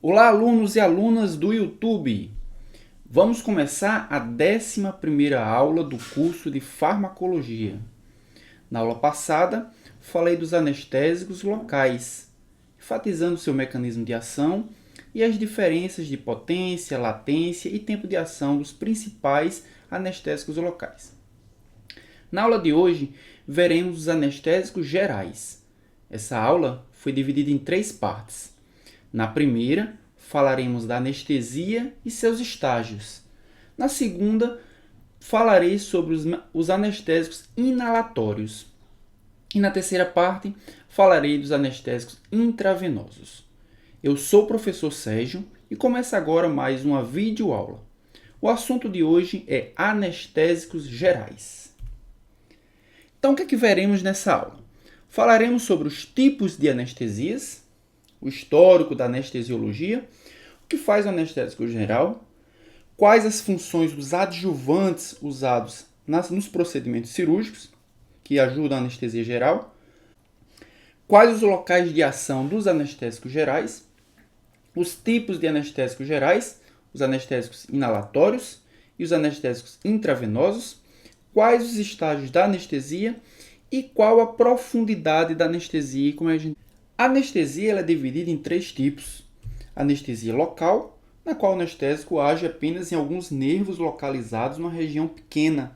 Olá, alunos e alunas do YouTube! Vamos começar a 11ª aula do curso de Farmacologia. Na aula passada, falei dos anestésicos locais, enfatizando seu mecanismo de ação e as diferenças de potência, latência e tempo de ação dos principais anestésicos locais. Na aula de hoje, veremos os anestésicos gerais. Essa aula foi dividida em 3 partes. Na primeira, falaremos da anestesia e seus estágios. Na segunda, falarei sobre os anestésicos inalatórios. E na terceira parte, falarei dos anestésicos intravenosos. Eu sou o professor Sérgio e começo agora mais uma videoaula. O assunto de hoje é anestésicos gerais. Então, o que é que veremos nessa aula? Falaremos sobre os tipos de anestesias, o histórico da anestesiologia, o que faz o anestésico geral, quais as funções dos adjuvantes usados nos procedimentos cirúrgicos, que ajudam a anestesia geral, quais os locais de ação dos anestésicos gerais, os tipos de anestésicos gerais, os anestésicos inalatórios e os anestésicos intravenosos, quais os estágios da anestesia e qual a profundidade da anestesia. A anestesia é dividida em 3 tipos. Anestesia local, na qual o anestésico age apenas em alguns nervos localizados numa região pequena.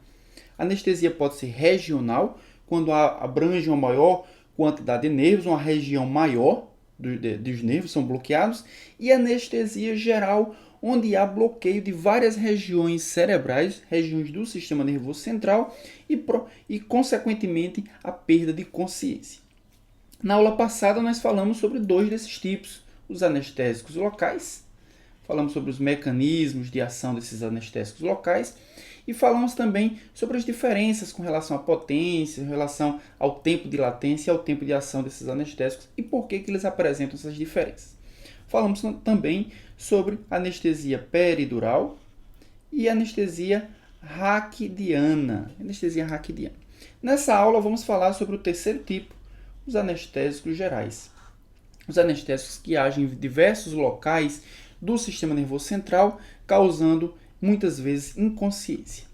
A anestesia pode ser regional, quando abrange uma maior quantidade de nervos, uma região maior dos nervos são bloqueados. E anestesia geral, onde há bloqueio de várias regiões cerebrais, regiões do sistema nervoso central e consequentemente, a perda de consciência. Na aula passada, nós falamos sobre 2 desses tipos, os anestésicos locais, falamos sobre os mecanismos de ação desses anestésicos locais e falamos também sobre as diferenças com relação à potência, em relação ao tempo de latência e ao tempo de ação desses anestésicos e por que eles apresentam essas diferenças. Falamos também sobre anestesia peridural e anestesia raquidiana. Nessa aula, vamos falar sobre o terceiro tipo, os anestésicos gerais. Os anestésicos que agem em diversos locais do sistema nervoso central, causando muitas vezes inconsciência.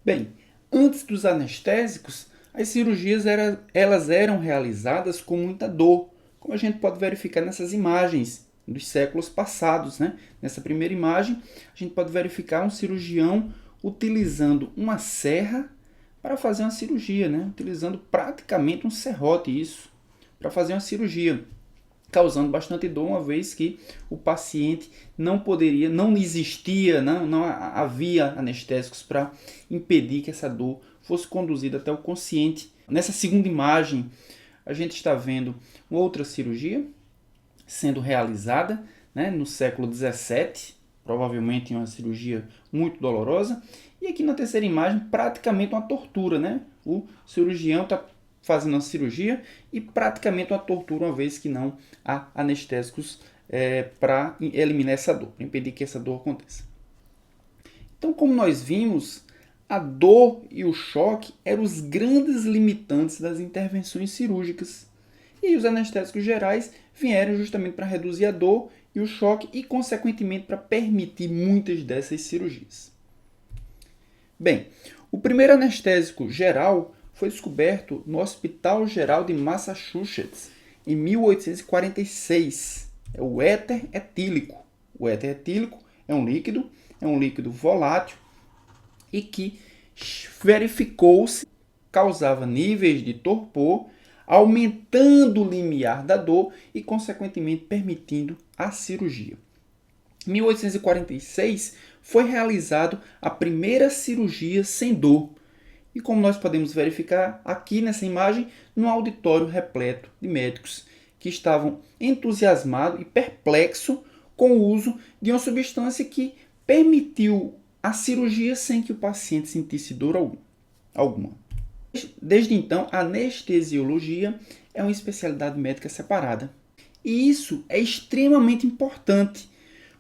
Bem, antes dos anestésicos, as cirurgias elas eram realizadas com muita dor, como a gente pode verificar nessas imagens dos séculos passados. Nessa primeira imagem, a gente pode verificar um cirurgião utilizando uma serra para fazer uma cirurgia, utilizando praticamente um serrote para fazer uma cirurgia, causando bastante dor, uma vez que o paciente não havia anestésicos para impedir que essa dor fosse conduzida até o consciente. Nessa segunda imagem, a gente está vendo outra cirurgia sendo realizada no século XVII, provavelmente uma cirurgia muito dolorosa. E aqui na terceira imagem, praticamente uma tortura. O cirurgião está fazendo uma cirurgia e praticamente uma tortura, uma vez que não há anestésicos para eliminar essa dor, para impedir que essa dor aconteça. Então, como nós vimos, a dor e o choque eram os grandes limitantes das intervenções cirúrgicas. E os anestésicos gerais vieram justamente para reduzir a dor e o choque e, consequentemente, para permitir muitas dessas cirurgias. Bem, o primeiro anestésico geral foi descoberto no Hospital Geral de Massachusetts em 1846. É o éter etílico. O éter etílico é um líquido volátil e que verificou-se causava níveis de torpor, aumentando o limiar da dor e, consequentemente, permitindo a cirurgia. Em 1846 foi realizado a primeira cirurgia sem dor. E como nós podemos verificar aqui nessa imagem, num auditório repleto de médicos que estavam entusiasmados e perplexos com o uso de uma substância que permitiu a cirurgia sem que o paciente sentisse dor alguma. Desde então, a anestesiologia é uma especialidade médica separada. E isso é extremamente importante,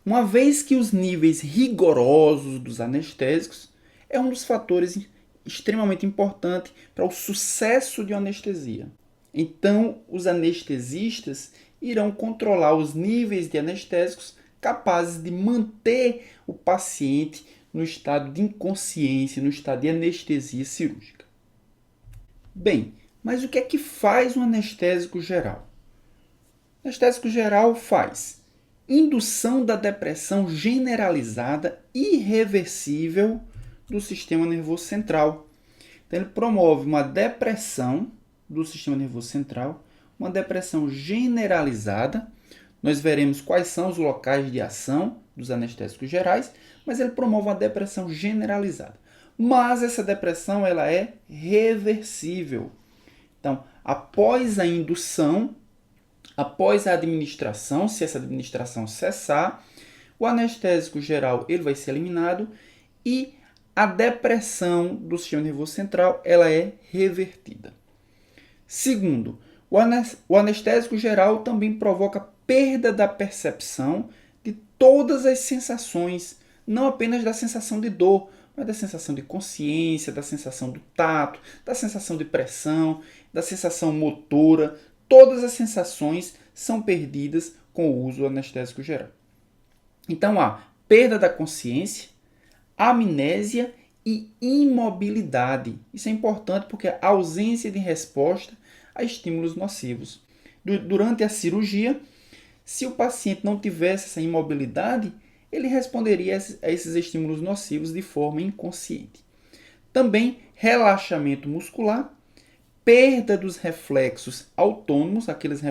uma vez que os níveis rigorosos dos anestésicos é um dos fatores extremamente importante para o sucesso de uma anestesia. Então, os anestesistas irão controlar os níveis de anestésicos capazes de manter o paciente no estado de inconsciência, no estado de anestesia cirúrgica. Bem, mas o que é que faz um anestésico geral? O anestésico geral faz indução da depressão generalizada irreversível do sistema nervoso central. Então, ele promove uma depressão do sistema nervoso central, uma depressão generalizada. Nós veremos quais são os locais de ação dos anestésicos gerais, mas ele promove uma depressão generalizada. Mas essa depressão ela é reversível. Então, após a indução, após a administração, se essa administração cessar, o anestésico geral ele vai ser eliminado e a depressão do sistema nervoso central ela é revertida. Segundo, o anestésico geral também provoca perda da percepção de todas as sensações, não apenas da sensação de dor, mas da sensação de consciência, da sensação do tato, da sensação de pressão, da sensação motora. Todas as sensações são perdidas com o uso do anestésico geral. Então há perda da consciência, amnésia e imobilidade. Isso é importante porque a ausência de resposta a estímulos nocivos. Durante a cirurgia, se o paciente não tivesse essa imobilidade, ele responderia a esses estímulos nocivos de forma inconsciente. Também relaxamento muscular, perda dos reflexos autônomos, aqueles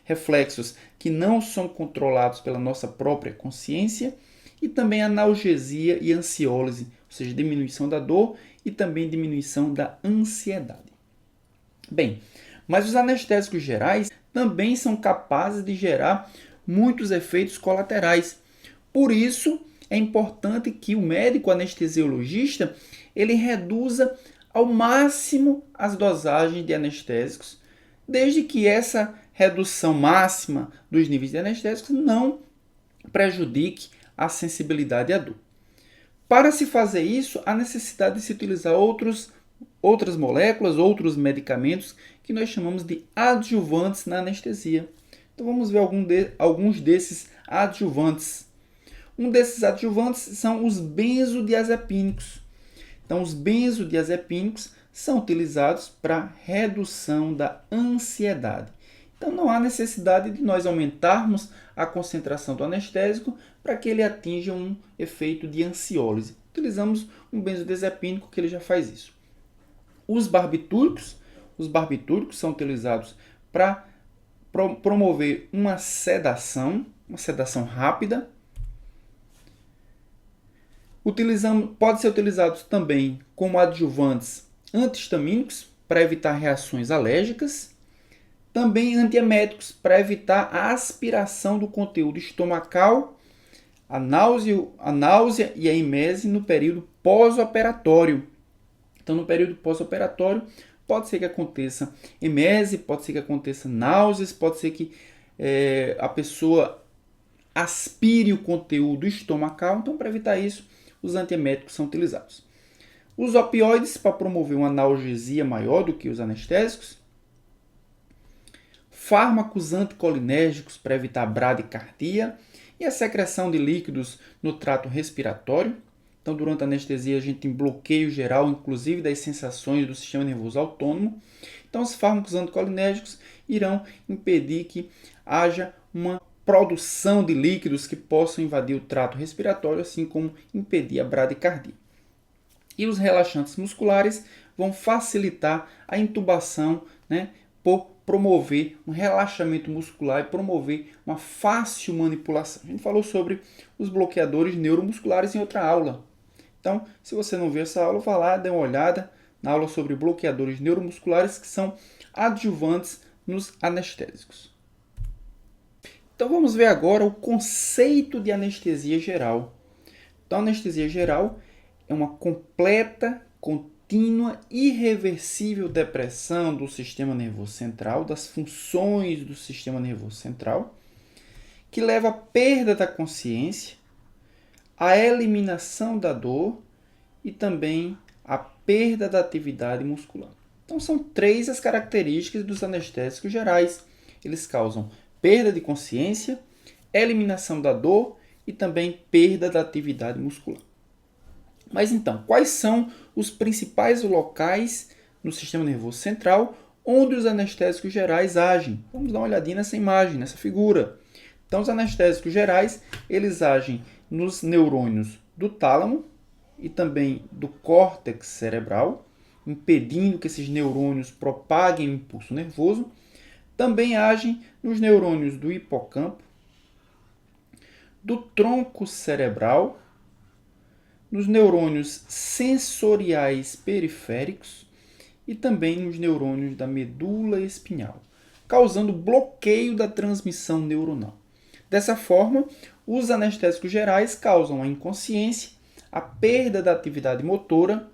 reflexos que não são controlados pela nossa própria consciência, e também analgesia e ansiólise, ou seja, diminuição da dor e também diminuição da ansiedade. Bem, mas os anestésicos gerais também são capazes de gerar muitos efeitos colaterais. Por isso, é importante que o médico anestesiologista ele reduza ao máximo as dosagens de anestésicos, desde que essa redução máxima dos níveis de anestésicos não prejudique a sensibilidade à dor. Para se fazer isso, há necessidade de se utilizar outras moléculas, outros medicamentos que nós chamamos de adjuvantes na anestesia. Então vamos ver alguns desses adjuvantes. Um desses adjuvantes são os benzodiazepínicos. Então os benzodiazepínicos são utilizados para redução da ansiedade. Então não há necessidade de nós aumentarmos a concentração do anestésico para que ele atinja um efeito de ansiólise. Utilizamos um benzodiazepínico que ele já faz isso. Os barbitúricos são utilizados para promover uma sedação rápida. Pode ser utilizados também como adjuvantes antihistamínicos para evitar reações alérgicas. Também antieméticos para evitar a aspiração do conteúdo estomacal, a náusea e a emese no período pós-operatório. Então, no período pós-operatório, pode ser que aconteça emese, pode ser que aconteça náuseas, pode ser que a pessoa aspire o conteúdo estomacal. Então, para evitar isso, os antieméticos são utilizados. Os opioides para promover uma analgesia maior do que os anestésicos. Fármacos anticolinérgicos para evitar bradicardia e a secreção de líquidos no trato respiratório. Então, durante a anestesia, a gente tem bloqueio geral, inclusive das sensações do sistema nervoso autônomo. Então, os fármacos anticolinérgicos irão impedir que haja uma produção de líquidos que possam invadir o trato respiratório, assim como impedir a bradicardia. E os relaxantes musculares vão facilitar a intubação, por promover um relaxamento muscular e promover uma fácil manipulação. A gente falou sobre os bloqueadores neuromusculares em outra aula. Então, se você não viu essa aula, vá lá, dê uma olhada na aula sobre bloqueadores neuromusculares, que são adjuvantes nos anestésicos. Então, vamos ver agora o conceito de anestesia geral. Então, a anestesia geral é uma completa, contínua, irreversível depressão do sistema nervoso central, das funções do sistema nervoso central, que leva à perda da consciência, à eliminação da dor e também à perda da atividade muscular. Então, são três as características dos anestésicos gerais. Eles causam perda de consciência, eliminação da dor e também perda da atividade muscular. Mas então, quais são os principais locais no sistema nervoso central onde os anestésicos gerais agem? Vamos dar uma olhadinha nessa imagem, nessa figura. Então, os anestésicos gerais, eles agem nos neurônios do tálamo e também do córtex cerebral, impedindo que esses neurônios propaguem o impulso nervoso. Também agem nos neurônios do hipocampo, do tronco cerebral, nos neurônios sensoriais periféricos e também nos neurônios da medula espinhal, causando bloqueio da transmissão neuronal. Dessa forma, os anestésicos gerais causam a inconsciência, a perda da atividade motora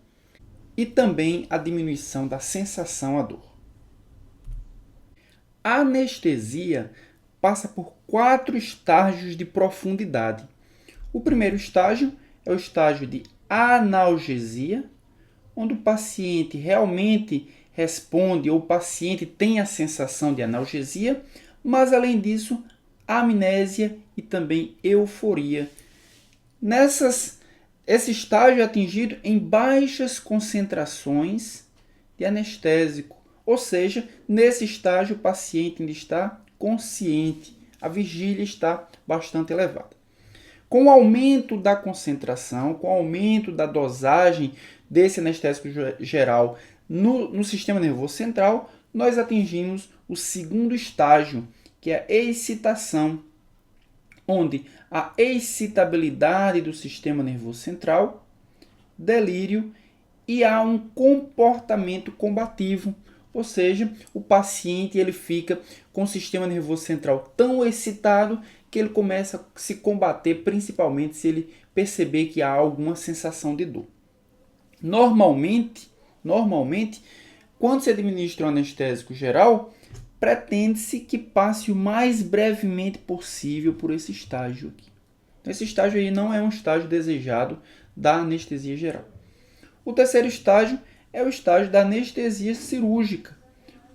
e também a diminuição da sensação à dor. A anestesia passa por 4 estágios de profundidade. O primeiro estágio é o estágio de analgesia, onde o paciente realmente responde ou o paciente tem a sensação de analgesia, mas além disso, amnésia e também euforia. Esse estágio é atingido em baixas concentrações de anestésico, ou seja, nesse estágio o paciente ainda está consciente, a vigília está bastante elevada. Com o aumento da concentração, com o aumento da dosagem desse anestésico geral no sistema nervoso central, nós atingimos o segundo estágio, que é a excitação, onde a excitabilidade do sistema nervoso central, delírio e há um comportamento combativo, ou seja, o paciente ele fica com o sistema nervoso central tão excitado que ele começa a se combater, principalmente se ele perceber que há alguma sensação de dor. Normalmente, quando se administra um anestésico geral, pretende-se que passe o mais brevemente possível por esse estágio aqui. Esse estágio aí não é um estágio desejado da anestesia geral. O terceiro estágio é o estágio da anestesia cirúrgica,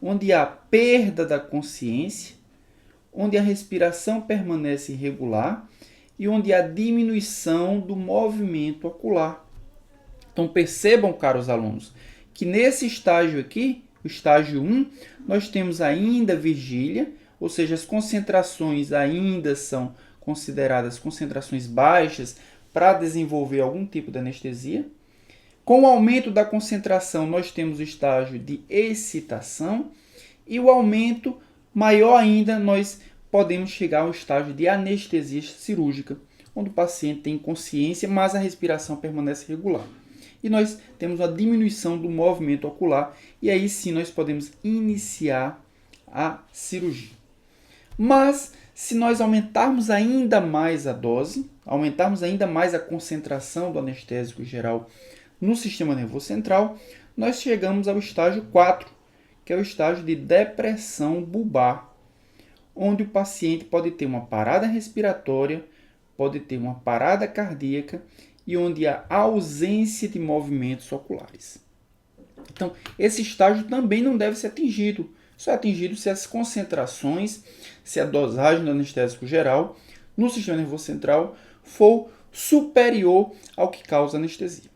onde há perda da consciência, onde a respiração permanece irregular e onde há diminuição do movimento ocular. Então percebam, caros alunos, que nesse estágio aqui, o estágio 1, nós temos ainda vigília, ou seja, as concentrações ainda são consideradas concentrações baixas para desenvolver algum tipo de anestesia. Com o aumento da concentração, nós temos o estágio de excitação e o aumento maior ainda, nós podemos chegar ao estágio de anestesia cirúrgica, onde o paciente tem consciência, mas a respiração permanece regular. E nós temos uma diminuição do movimento ocular e aí sim nós podemos iniciar a cirurgia. Mas se nós aumentarmos ainda mais a dose, aumentarmos ainda mais a concentração do anestésico geral no sistema nervoso central, nós chegamos ao estágio 4, que é o estágio de depressão bulbar, onde o paciente pode ter uma parada respiratória, pode ter uma parada cardíaca e onde há ausência de movimentos oculares. Então, esse estágio também não deve ser atingido. Só é atingido se as concentrações, se a dosagem do anestésico geral no sistema nervoso central for superior ao que causa anestesia.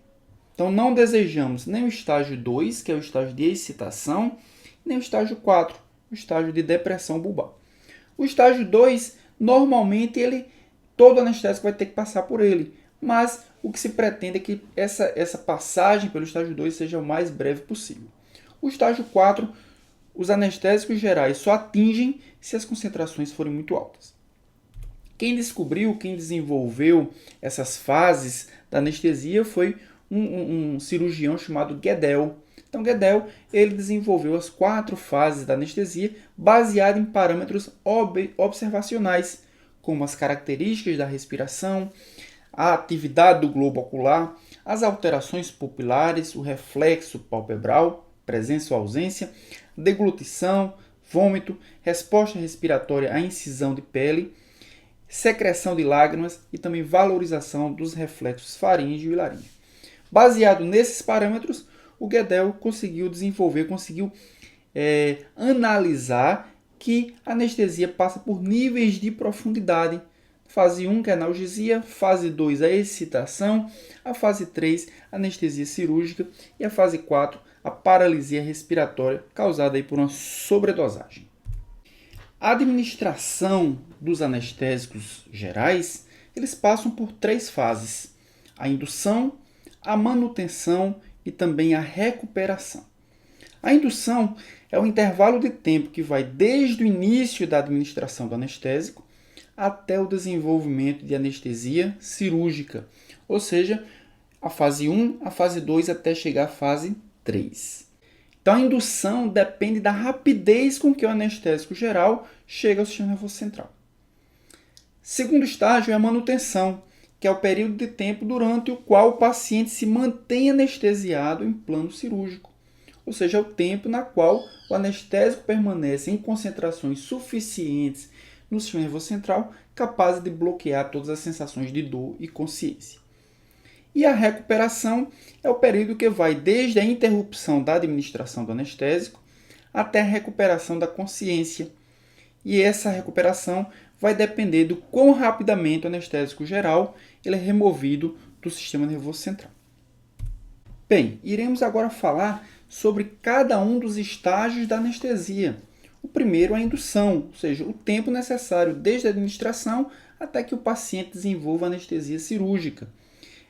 Então, não desejamos nem o estágio 2, que é o estágio de excitação, nem o estágio 4, o estágio de depressão bulbar. O estágio 2, normalmente, todo anestésico vai ter que passar por ele, mas o que se pretende é que essa passagem pelo estágio 2 seja o mais breve possível. O estágio 4, os anestésicos gerais só atingem se as concentrações forem muito altas. Quem desenvolveu essas fases da anestesia foi um cirurgião chamado Guedel. Então, Guedel ele desenvolveu as 4 fases da anestesia baseado em parâmetros observacionais, como as características da respiração, a atividade do globo ocular, as alterações pupilares, o reflexo palpebral, presença ou ausência, deglutição, vômito, resposta respiratória à incisão de pele, secreção de lágrimas e também valorização dos reflexos faríngeo e laríngeo. Baseado nesses parâmetros, o Guedel conseguiu analisar que a anestesia passa por níveis de profundidade. Fase 1, que é a analgesia, fase 2, a excitação, a fase 3, a anestesia cirúrgica e a fase 4, a paralisia respiratória causada aí por uma sobredosagem. A administração dos anestésicos gerais, eles passam por 3 fases: a indução, a manutenção e também a recuperação. A indução é o intervalo de tempo que vai desde o início da administração do anestésico até o desenvolvimento de anestesia cirúrgica, ou seja, a fase 1, a fase 2 até chegar à fase 3. Então a indução depende da rapidez com que o anestésico geral chega ao sistema nervoso central. Segundo estágio é a manutenção, que é o período de tempo durante o qual o paciente se mantém anestesiado em plano cirúrgico, ou seja, é o tempo na qual o anestésico permanece em concentrações suficientes no sistema nervoso central, capazes de bloquear todas as sensações de dor e consciência. E a recuperação é o período que vai desde a interrupção da administração do anestésico até a recuperação da consciência. E essa recuperação vai depender do quão rapidamente o anestésico geral ele é removido do sistema nervoso central. Bem, iremos agora falar sobre cada um dos estágios da anestesia. O primeiro é a indução, ou seja, o tempo necessário desde a administração até que o paciente desenvolva anestesia cirúrgica.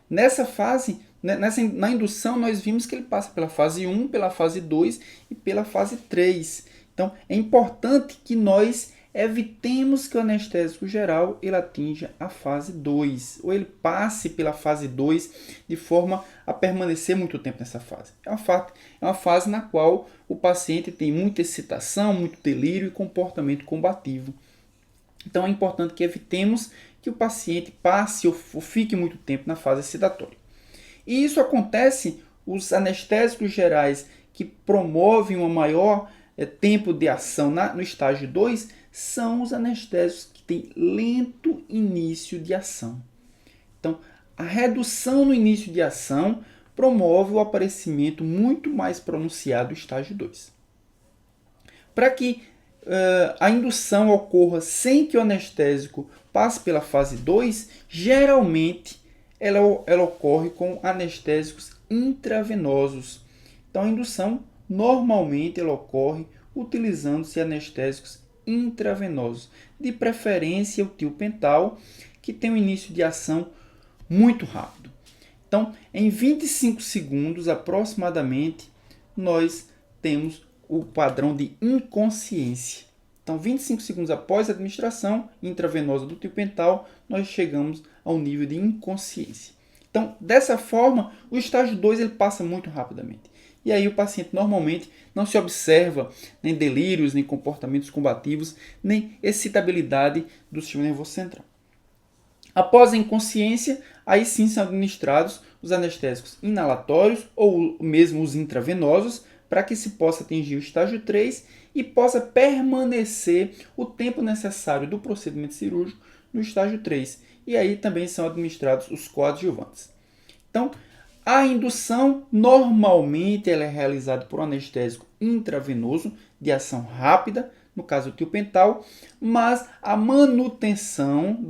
Nessa fase, na indução, nós vimos que ele passa pela fase 1, pela fase 2 e pela fase 3. Então, é importante que nós evitemos que o anestésico geral ele atinja a fase 2, ou ele passe pela fase 2 de forma a permanecer muito tempo nessa fase. É uma fase na qual o paciente tem muita excitação, muito delírio e comportamento combativo. Então é importante que evitemos que o paciente passe ou fique muito tempo na fase excitatória. E isso acontece, os anestésicos gerais que promovem um maior tempo de ação no estágio 2 são os anestésicos que têm lento início de ação. Então, a redução no início de ação promove o aparecimento muito mais pronunciado do estágio 2. Para que a indução ocorra sem que o anestésico passe pela fase 2, geralmente ela ocorre com anestésicos intravenosos. Então, a indução normalmente ela ocorre utilizando-se anestésicos intravenosos, de preferência o tiopental, que tem um início de ação muito rápido. Então, em 25 segundos aproximadamente, nós temos o padrão de inconsciência. Então, 25 segundos após a administração intravenosa do tiopental, nós chegamos ao nível de inconsciência. Então, dessa forma, o estágio 2 ele passa muito rapidamente. E aí o paciente normalmente não se observa nem delírios, nem comportamentos combativos, nem excitabilidade do sistema nervoso central. Após a inconsciência, aí sim são administrados os anestésicos inalatórios ou mesmo os intravenosos, para que se possa atingir o estágio 3 e possa permanecer o tempo necessário do procedimento cirúrgico no estágio 3. E aí também são administrados os coadjuvantes. Então, a indução normalmente ela é realizada por um anestésico intravenoso de ação rápida, no caso do tiopental, mas a manutenção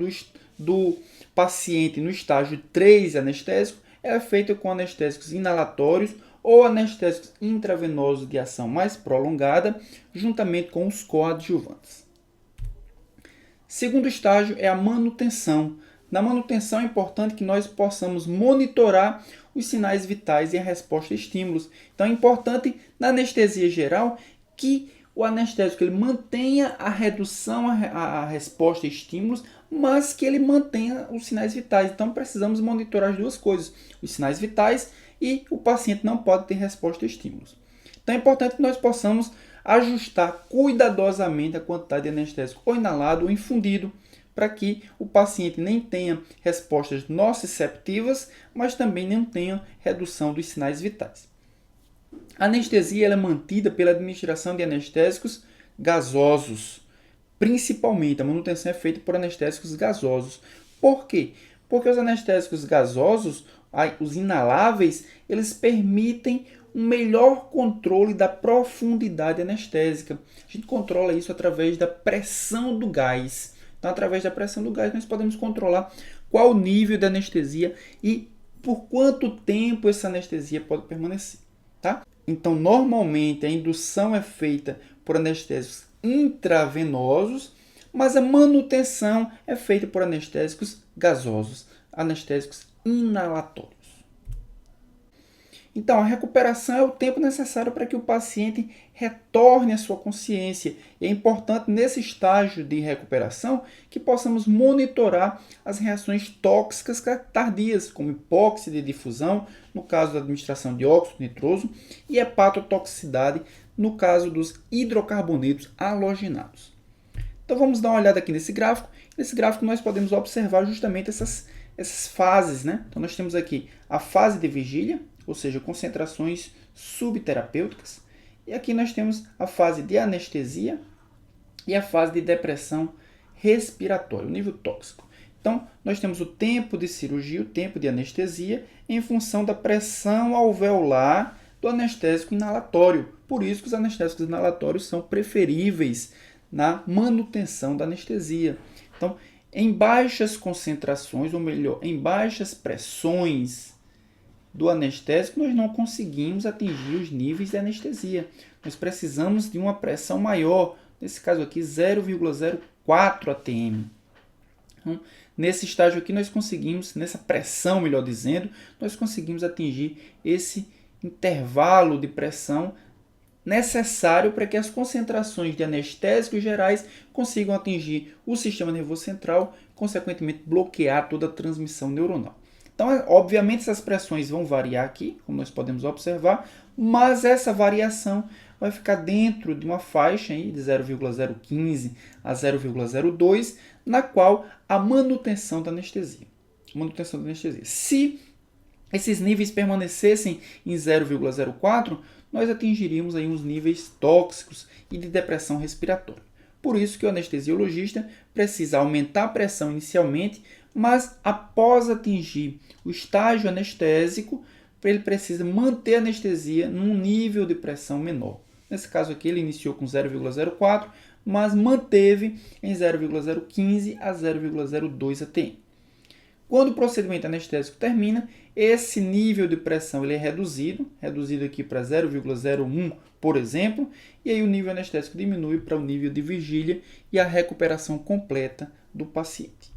do paciente no estágio 3 anestésico é feita com anestésicos inalatórios ou anestésicos intravenosos de ação mais prolongada, juntamente com os coadjuvantes. Segundo estágio é a manutenção. Na manutenção é importante que nós possamos monitorar os sinais vitais e a resposta a estímulos. Então é importante na anestesia geral que o anestésico ele mantenha a redução à resposta a estímulos, mas que ele mantenha os sinais vitais. Então precisamos monitorar as duas coisas, os sinais vitais e o paciente não pode ter resposta a estímulos. Então é importante que nós possamos ajustar cuidadosamente a quantidade de anestésico ou inalado ou infundido, para que o paciente nem tenha respostas nociceptivas, mas também não tenha redução dos sinais vitais. A anestesia ela é mantida pela administração de anestésicos gasosos. Principalmente, a manutenção é feita por anestésicos gasosos. Por quê? Porque os anestésicos gasosos, os inaláveis, eles permitem um melhor controle da profundidade anestésica. A gente controla isso através da pressão do gás. Então, através da pressão do gás, nós podemos controlar qual o nível de anestesia e por quanto tempo essa anestesia pode permanecer. Tá? Então, normalmente, a indução é feita por anestésicos intravenosos, mas a manutenção é feita por anestésicos gasosos, anestésicos inalatórios. Então, a recuperação é o tempo necessário para que o paciente retorne à sua consciência. E é importante, nesse estágio de recuperação, que possamos monitorar as reações tóxicas tardias, como hipóxia de difusão, no caso da administração de óxido nitroso, e hepatotoxicidade, no caso dos hidrocarbonetos halogenados. Então, vamos dar uma olhada aqui nesse gráfico. Nesse gráfico, nós podemos observar justamente essas fases, né? Então, nós temos aqui a fase de vigília, ou seja, concentrações subterapêuticas. E aqui nós temos a fase de anestesia e a fase de depressão respiratória, o nível tóxico. Então, nós temos o tempo de cirurgia, o tempo de anestesia, em função da pressão alveolar do anestésico inalatório. Por isso que os anestésicos inalatórios são preferíveis na manutenção da anestesia. Então, em baixas concentrações, ou melhor, em baixas pressões do anestésico, nós não conseguimos atingir os níveis de anestesia. Nós precisamos de uma pressão maior, nesse caso aqui 0,04 atm. Então, nesse estágio aqui nós conseguimos, nessa pressão, melhor dizendo, nós conseguimos atingir esse intervalo de pressão necessário para que as concentrações de anestésicos gerais consigam atingir o sistema nervoso central, consequentemente bloquear toda a transmissão neuronal. Então, obviamente, essas pressões vão variar aqui, como nós podemos observar, mas essa variação vai ficar dentro de uma faixa aí de 0,015 a 0,02, na qual a manutenção da anestesia. Se esses níveis permanecessem em 0,04, nós atingiríamos aí uns níveis tóxicos e de depressão respiratória. Por isso que o anestesiologista precisa aumentar a pressão inicialmente, mas após atingir o estágio anestésico, ele precisa manter a anestesia num nível de pressão menor. Nesse caso aqui, ele iniciou com 0,04, mas manteve em 0,015 a 0,02 atm. Quando o procedimento anestésico termina, esse nível de pressão ele é reduzido aqui para 0,01, por exemplo, e aí o nível anestésico diminui para o nível de vigília e a recuperação completa do paciente.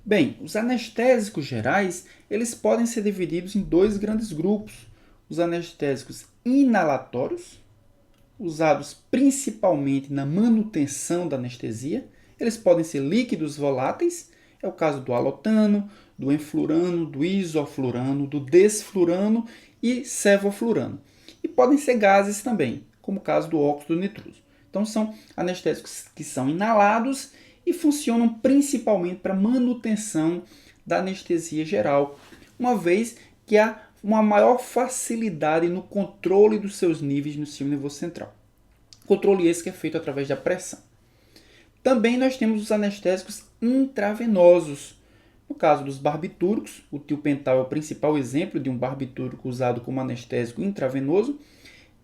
Bem, os anestésicos gerais, eles podem ser divididos em dois grandes grupos. Os anestésicos inalatórios, usados principalmente na manutenção da anestesia. Eles podem ser líquidos voláteis, é o caso do alotano, do enflurano, do isoflurano, do desflurano e sevoflurano. E podem ser gases também, como o caso do óxido nitroso. Então, são anestésicos que são inalados e funcionam principalmente para manutenção da anestesia geral, uma vez que há uma maior facilidade no controle dos seus níveis no sistema nervoso central. Controle esse que é feito através da pressão. Também nós temos os anestésicos intravenosos. No caso dos barbitúricos, o tiopental é o principal exemplo de um barbitúrico usado como anestésico intravenoso.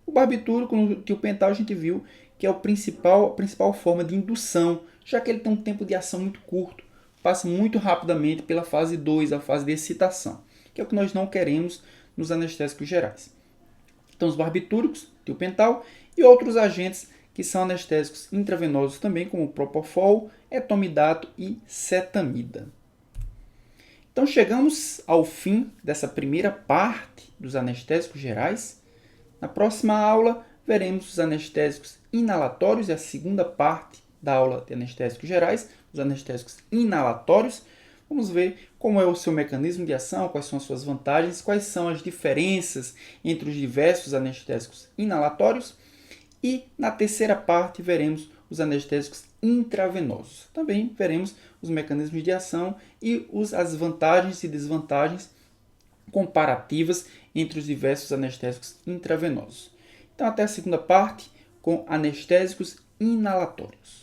O barbitúrico no tiopental a gente viu que é a principal forma de indução, já que ele tem um tempo de ação muito curto, passa muito rapidamente pela fase 2, a fase de excitação, que é o que nós não queremos nos anestésicos gerais. Então, os barbitúricos, tiopental e outros agentes que são anestésicos intravenosos também, como propofol, etomidato e cetamida. Então, chegamos ao fim dessa primeira parte dos anestésicos gerais. Na próxima aula, veremos os anestésicos inalatórios e a segunda parte da aula de anestésicos gerais, os anestésicos inalatórios. Vamos ver como é o seu mecanismo de ação, quais são as suas vantagens, quais são as diferenças entre os diversos anestésicos inalatórios. E na terceira parte veremos os anestésicos intravenosos. Também veremos os mecanismos de ação e as vantagens e desvantagens comparativas entre os diversos anestésicos intravenosos. Então, até a segunda parte com anestésicos inalatórios.